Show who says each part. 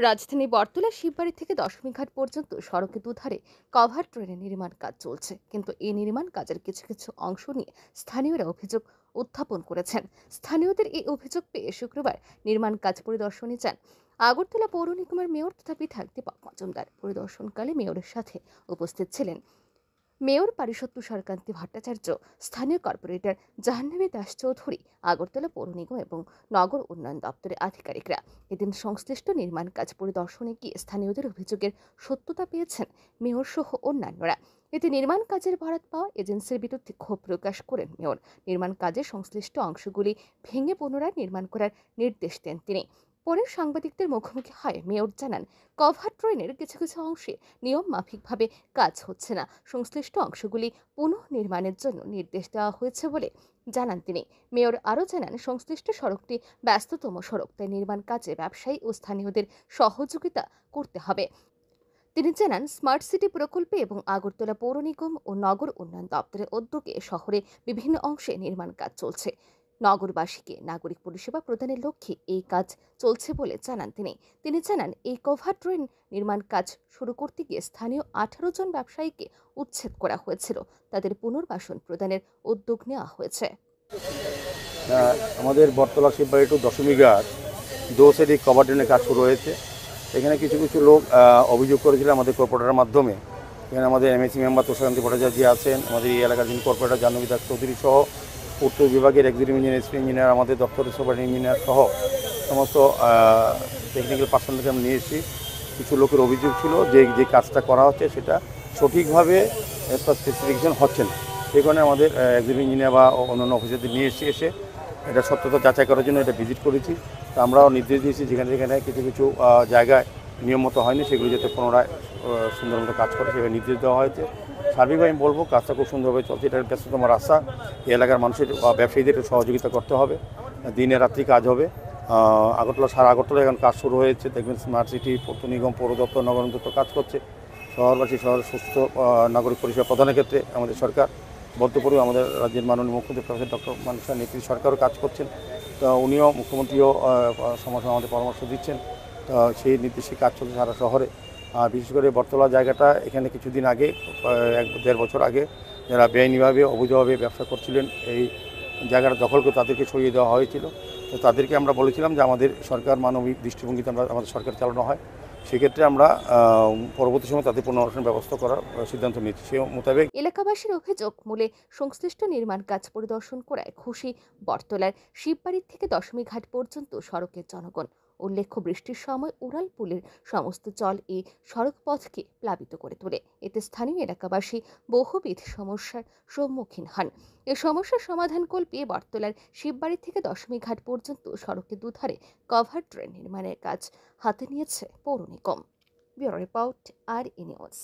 Speaker 1: রাজধানী বটতলা শিববাড়ি থেকে দশমীঘাট পর্যন্ত সড়কের দুধারে কভার ট্রেনের নির্মাণ কাজ চলছে, কিন্তু এই নির্মাণ কাজের কিছু কিছু অংশ নিয়ে স্থানীয়রা অভিযোগ উত্থাপন করেছেন। স্থানীয়দের এই অভিযোগ পেয়ে শুক্রবার নির্মাণ কাজ পরিদর্শনে যান আগরতলা পৌর নিগমের মেয়র তথা বিধায়ক দীপক মজুমদার। পরিদর্শনকালে মেয়রের সাথে উপস্থিত ছিলেন মেয়র পারিষদ তুষারকান্তি ভট্টাচার্য, স্থানীয় কর্পোরেটর জাহ্নবী দাস চৌধুরী, আগরতলা পৌর নিগম এবং নগর উন্নয়ন দপ্তরের আধিকারিকরা। এদিন সংশ্লিষ্ট নির্মাণ কাজ পরিদর্শনে গিয়ে স্থানীয়দের অভিযোগের সত্যতা পেয়েছেন মেয়র সহ অন্যান্যরা। এতে নির্মাণ কাজের বরাত পাওয়া এজেন্সির বিরুদ্ধে ক্ষোভ প্রকাশ করেন মেয়র। নির্মাণ কাজের সংশ্লিষ্ট অংশগুলি ভেঙে পুনরায় নির্মাণ করার নির্দেশ দেন তিনি। পরে সাংবাদিকদের মুখোমুখি হয় মেয়র জানান, কভার ট্রেনের কিছু কিছু অংশে নিয়ম মাফিকভাবে কাজ হচ্ছে না। সংশ্লিষ্ট অংশগুলি পুনঃনির্মাণের জন্য নির্দেশ দেওয়া হয়েছে বলে জানান তিনি। মেয়র আরও জানান, সংশ্লিষ্ট সড়কটি ব্যস্ততম সড়ক, তাই নির্মাণ কাজে ব্যবসায়ী ও স্থানীয়দের সহযোগিতা করতে হবে। তিনি জানান, স্মার্ট সিটি প্রকল্পে এবং আগরতলা পৌর নিগম ও নগর উন্নয়ন দপ্তরের উদ্যোগে শহরে বিভিন্ন অংশে নির্মাণ কাজ চলছে। নগরবাসীকে নাগরিক পরিষেবা প্রদানের লক্ষ্যে এই কাজ চলছে বলে জানান তিনি। তিনি জানান, এই কভার ট্রেন নির্মাণ কাজ শুরু করতে গিয়ে স্থানীয় 18 জন ব্যবসায়ীকে উচ্ছেদ করা হয়েছিল। তাদের পুনর্বাসন প্রদানের উদ্যোগ নেওয়া হয়েছে।
Speaker 2: আমাদের বটতলা শিববাড়ি টু দশমীঘাট দোসের এই কভার ড্রেনের কাজ শুরু হয়েছে। এখানে কিছু কিছু লোক অভিযোগ করেছিল আমাদের কর্পোরেটরের মাধ্যমে। এখানে আমাদের এমএসি মেম্বার তুষারকান্তি ভট্টাচার্য আছেন, আমাদের এই এলাকার যিনি কর্পোরেটর জাহ্নবী দাস চৌধুরী সহ উত্তর বিভাগের এক্সিকিউটিভ ইঞ্জিনিয়ার, স্প্রিং ইঞ্জিনিয়ার, আমাদের দপ্তরের সুপার ইঞ্জিনিয়ার সহ সমস্ত টেকনিক্যাল পার্সোনালকে আমরা নিয়ে এসেছি। কিছু লোকের অভিযোগ ছিল যে যে কাজটা করা হচ্ছে সেটা সঠিকভাবে স্পেসিফিকেশন হচ্ছে না। সেই কারণে আমাদের এক্সিকিউটিভ ইঞ্জিনিয়ার বা অন্যান্য অফিসারদের নিয়ে এসে এটা সত্যতা যাচাই করার জন্য এটা ভিজিট করেছি। তো আমরাও নির্দেশ দিয়েছি যেখানে যেখানে কিছু কিছু জায়গায় নিয়ম মতো হয়নি সেগুলো যাতে পুনরায় সুন্দর মতো কাজ করে সেভাবে নির্দেশ দেওয়া হয়েছে। সার্বিকভাবে আমি বলবো কাজটা খুব সুন্দরভাবে চলছে। এটার ব্যস্ততম রাস্তা, এই এলাকার মানুষের ব্যবসায়ীদের একটু সহযোগিতা করতে হবে। দিনে রাত্রি কাজ হবে। আগরতলা সারা আগরতলা এখন কাজ শুরু হয়েছে। দেখবেন স্মার্ট সিটি, পৌর নিগম, পৌর দপ্তর, নগর দপ্তর কাজ করছে। শহরবাসী শহরের সুস্থ নাগরিক পরিষেবা প্রদানের ক্ষেত্রে আমাদের সরকার বদ্ধপরিকর। আমাদের রাজ্যের মাননীয় মুখ্যমন্ত্রী প্রফেসর ডক্টর মানিক সাহা নেতৃত্বে সরকারও কাজ করছেন। তো উনিও মুখ্যমন্ত্রীও সময় সময় আমাদের পরামর্শ দিচ্ছেন। তো সেই নির্দেশে কাজ চলছে সারা শহরে। বিশেষ করে বটতলা জায়গাটা, এখানে কিছুদিন আগে 1-1.5 বছর আগে যারা বেআইনিভাবে অবৈধভাবে ব্যবসা করছিলেন এই জায়গাটা দখল করে তাদেরকে সরিয়ে দেওয়া হয়েছিল। তো তাদেরকে আমরা বলেছিলাম যে আমাদের সরকার মানবিক দৃষ্টিভঙ্গিতে আমাদের সরকার চালানো হয়, সেক্ষেত্রে আমরা পরবর্তী সময় তাদের পুনর্বাসনের ব্যবস্থা করার সিদ্ধান্ত নিয়েছি। সে মোতাবেক
Speaker 1: এলাকাবাসীর অভিযোগ, মূলে সংশ্লিষ্ট নির্মাণ কাজ পরিদর্শন করায় খুশি বটতলার শিববাড়ি থেকে দশমীঘাট পর্যন্ত সড়কের জনগণ। উল্লেখ্য, বৃষ্টির সময় উড়াল পুলের সমস্ত জল এই সড়ক পথকে প্লাবিত করে তোলে। এতে স্থানীয় এলাকাবাসী বহুবিধ সমস্যার সম্মুখীন হন। এই সমস্যার সমাধান কল্পে বটতলার শিববাড়ি থেকে দশমীঘাট পর্যন্ত সড়কের দুধারে কভার ট্রেন নির্মাণের কাজ হাতে নিয়েছে পৌর নিগম। ব্যুরো রিপোর্ট, আর নিউজ।